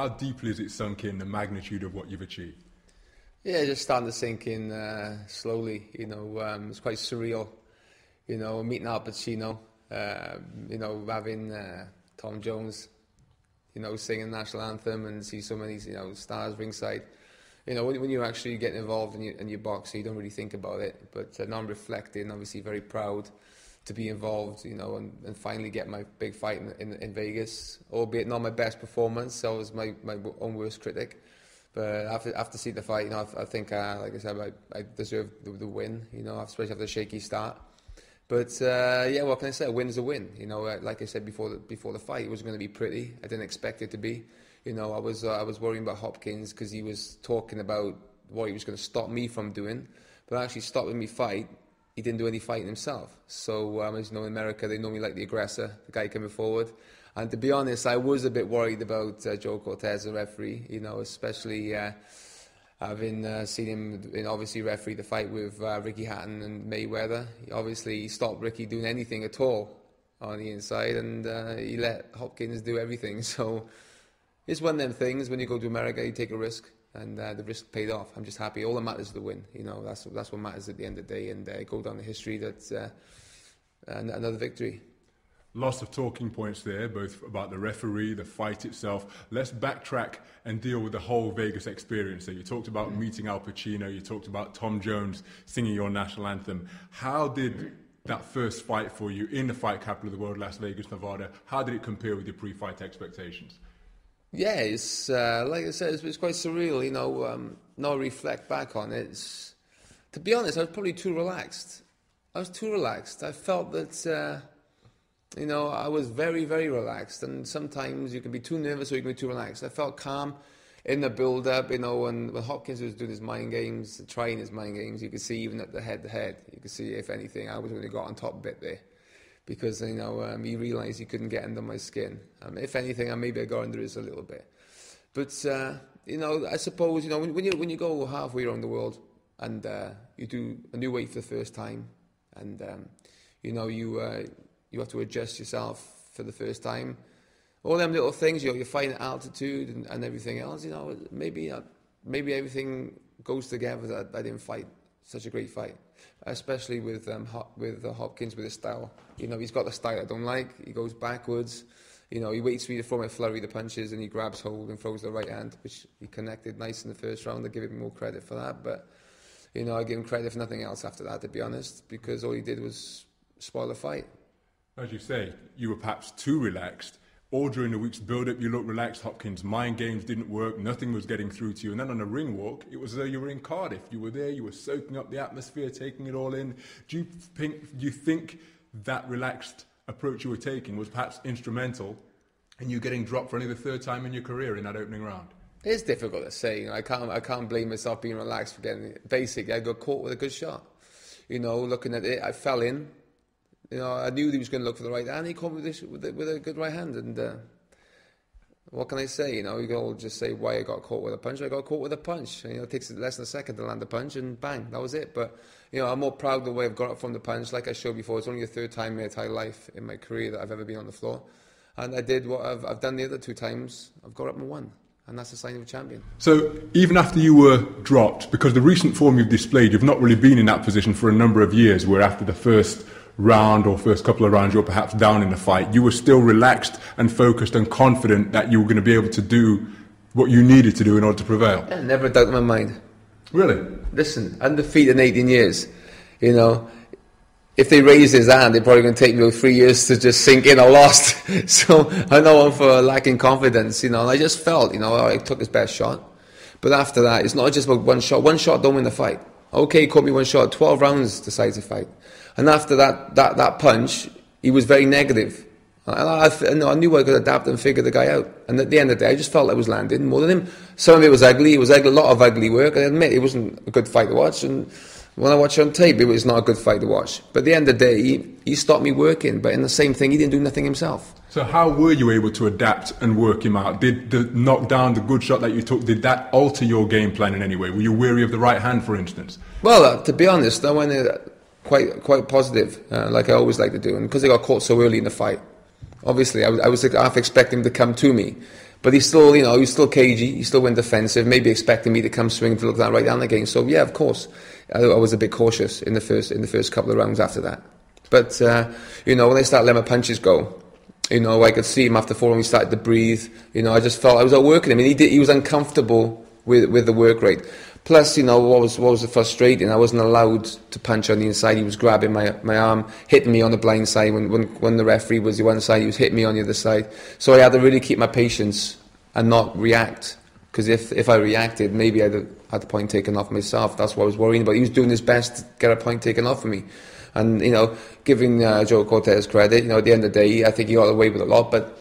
How deeply is it sunk in, the magnitude of what you've achieved? Yeah, just starting to sink in slowly. It's quite surreal. Meeting Al Pacino. Having Tom Jones. Singing the national anthem and see so many stars ringside. When you actually get involved in your boxing, you don't really think about it. But now I'm reflecting, obviously very proud to be involved, and finally get my big fight in Vegas, albeit not my best performance. I was my own worst critic. But after seeing the fight, I think, like I said, I deserve the win, especially after a shaky start. But what can I say? A win is a win. Like I said before the fight, it wasn't going to be pretty. I didn't expect it to be. I was worrying about Hopkins because he was talking about what he was going to stop me from doing, but actually stopping me fight, he didn't do any fighting himself. So as you know, in America, they know me like the aggressor, the guy coming forward. And to be honest, I was a bit worried about Joe Cortez, the referee. Especially having seen him obviously referee the fight with Ricky Hatton and Mayweather. He stopped Ricky doing anything at all on the inside, and he let Hopkins do everything. So it's one of them things. When you go to America, you take a risk, and the risk paid off. I'm just happy. All that matters is the win. That's what matters at the end of the day, and go down the history that's another victory. Lots of talking points there, both about the referee, the fight itself. Let's backtrack and deal with the whole Vegas experience. So you talked about meeting Al Pacino, you talked about Tom Jones singing your national anthem. How did that first fight for you in the fight capital of the world, Las Vegas, Nevada, how did it compare with your pre-fight expectations? Yeah, it's like I said, it's quite surreal. Now I reflect back on it. To be honest, I was probably too relaxed. I felt that... I was very, very relaxed, and sometimes you can be too nervous or you can be too relaxed. I felt calm in the build-up, when Hopkins was doing his mind games, trying his mind games, you could see even at the head-to-head, you could see, if anything, I was going to got on top a bit there, because, he realised he couldn't get under my skin. If anything, maybe I got under his a little bit. But, I suppose, when you go halfway around the world, and you do a new weight for the first time, and, you have to adjust yourself for the first time. All them little things, you're fighting at altitude and everything else, maybe everything goes together that I didn't fight such a great fight. Especially with Hopkins, with his style. He's got the style I don't like. He goes backwards. He waits for you to throw my flurry the punches, and he grabs hold and throws the right hand, which he connected nice in the first round. I give him more credit for that. But, I give him credit for nothing else after that, to be honest, because all he did was spoil the fight. As you say, you were perhaps too relaxed. All during the week's build-up, you looked relaxed. Hopkins' mind games didn't work. Nothing was getting through to you. And then on the ring walk, it was as though you were in Cardiff. You were there. You were soaking up the atmosphere, taking it all in. Do you think that relaxed approach you were taking was perhaps instrumental in you getting dropped for only the third time in your career in that opening round? It's difficult to say. I can't blame myself being relaxed for getting it. Basically, I got caught with a good shot. Looking at it, I fell in. I knew he was going to look for the right hand. He caught me with a good right hand. And what can I say? You can all just say why I got caught with a punch. I got caught with a punch. It takes less than a second to land a punch, and bang, that was it. But I'm more proud of the way I've got up from the punch. Like I showed before, it's only the third time in my entire life in my career that I've ever been on the floor. And I did what I've done the other two times. I've got up and won. And that's a sign of a champion. So even after you were dropped, because the recent form you've displayed, you've not really been in that position for a number of years, where after the first round or first couple of rounds you're perhaps down in the fight, you were still relaxed and focused and confident that you were going to be able to do what you needed to do in order to prevail. Yeah, never a doubt in my mind. Really? Listen, undefeated in 18 years. If they raised his hand, they're probably going to take me 3 years to just sink in. I lost. So I know I'm for lacking confidence, and I just felt, I took his best shot. But after that, it's not just about one shot. One shot don't win the fight. Okay, he caught me one shot. 12 rounds decides the fight. And after that punch, he was very negative. And I knew I could adapt and figure the guy out. And at the end of the day, I just felt I was landing more than him. Some of it was ugly. It was ugly, a lot of ugly work. I admit it wasn't a good fight to watch. And when I watch it on tape, it was not a good fight to watch. But at the end of the day, he stopped me working. But in the same thing, he didn't do nothing himself. So how were you able to adapt and work him out? Did the knockdown, the good shot that you took, did that alter your game plan in any way? Were you wary of the right hand, for instance? Well, to be honest, I went quite positive, like I always like to do. And because I got caught so early in the fight, obviously I was half expecting him to come to me. But he's still, he was still cagey. He still went defensive, maybe expecting me to come swing to look that right down again. So yeah, of course, I was a bit cautious in the first couple of rounds after that. But when I started letting my punches go, I could see him after 4 rounds. He started to breathe. I just felt I was outworking him. I mean, he was uncomfortable with the work rate. Plus, what was frustrating, I wasn't allowed to punch on the inside. He was grabbing my arm, hitting me on the blind side. When the referee was the one side, he was hitting me on the other side. So I had to really keep my patience and not react. Because if I reacted, maybe I'd have had the point taken off myself. That's what I was worrying about. He was doing his best to get a point taken off of me. And, giving Joe Cortez credit, at the end of the day, I think he got away with a lot, but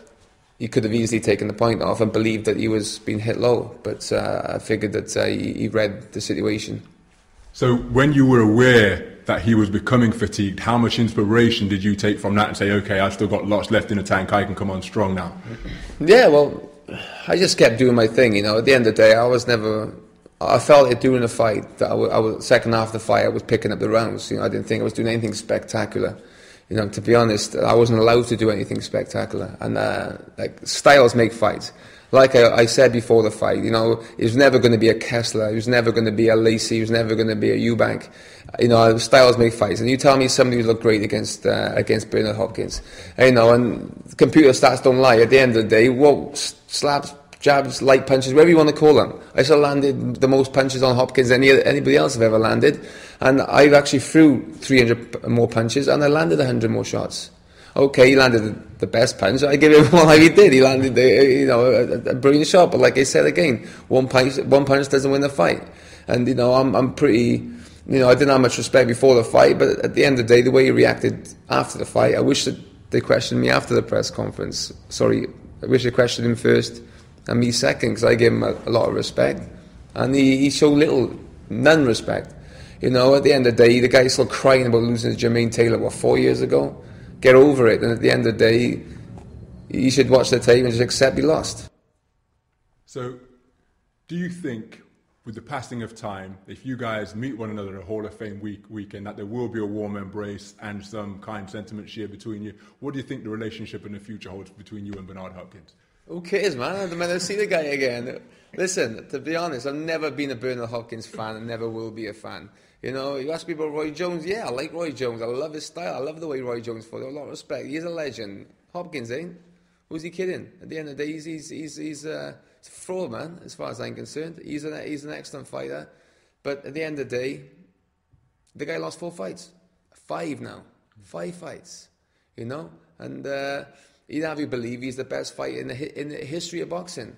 he could have easily taken the point off and believed that he was being hit low. But I figured that he read the situation. So when you were aware that he was becoming fatigued, how much inspiration did you take from that and say, okay, I've still got lots left in the tank, I can come on strong now? Yeah, well, I just kept doing my thing, At the end of the day, I felt it during the fight that I was second half of the fight, I was picking up the rounds. I didn't think I was doing anything spectacular. To be honest, I wasn't allowed to do anything spectacular. And styles make fights. Like I said before the fight, it was never going to be a Kessler, it was never going to be a Lacey, it was never going to be a Eubank. Styles make fights. And you tell me somebody would look great against Bernard Hopkins. And computer stats don't lie. At the end of the day, slaps, jabs, light punches, whatever you want to call them. I still landed the most punches on Hopkins than anybody else have ever landed. And I actually threw 300 more punches and I landed 100 more shots. Okay, he landed the best punch. I give him one like he did. He landed a brilliant shot. But like I said again, one punch doesn't win the fight. And I'm pretty. I didn't have much respect before the fight, but at the end of the day, the way he reacted after the fight, I wish that they questioned me after the press conference. Sorry, I wish they questioned him first and me second, because I gave him a lot of respect, and he showed none respect. At the end of the day, the guy's still crying about losing to Jermaine Taylor, 4 years ago? Get over it, and at the end of the day, you should watch the tape and just accept he lost. So, do you think, with the passing of time, if you guys meet one another at a Hall of Fame weekend, that there will be a warm embrace and some kind sentiment shared between you? What do you think the relationship in the future holds between you and Bernard Hopkins? Who cares, man? I don't to see the guy again. Listen, to be honest, I've never been a Bernard Hopkins fan and never will be a fan. You ask me about Roy Jones. Yeah, I like Roy Jones. I love his style. I love the way Roy Jones fought. A lot of respect. He's a legend. Hopkins ain't. Who's he kidding? At the end of the day, he's a fraud, man, as far as I'm concerned. He's an excellent fighter. But at the end of the day, the guy lost 4 fights. 5 now. 5 fights. And he'd have you believe he's the best fighter in the history of boxing.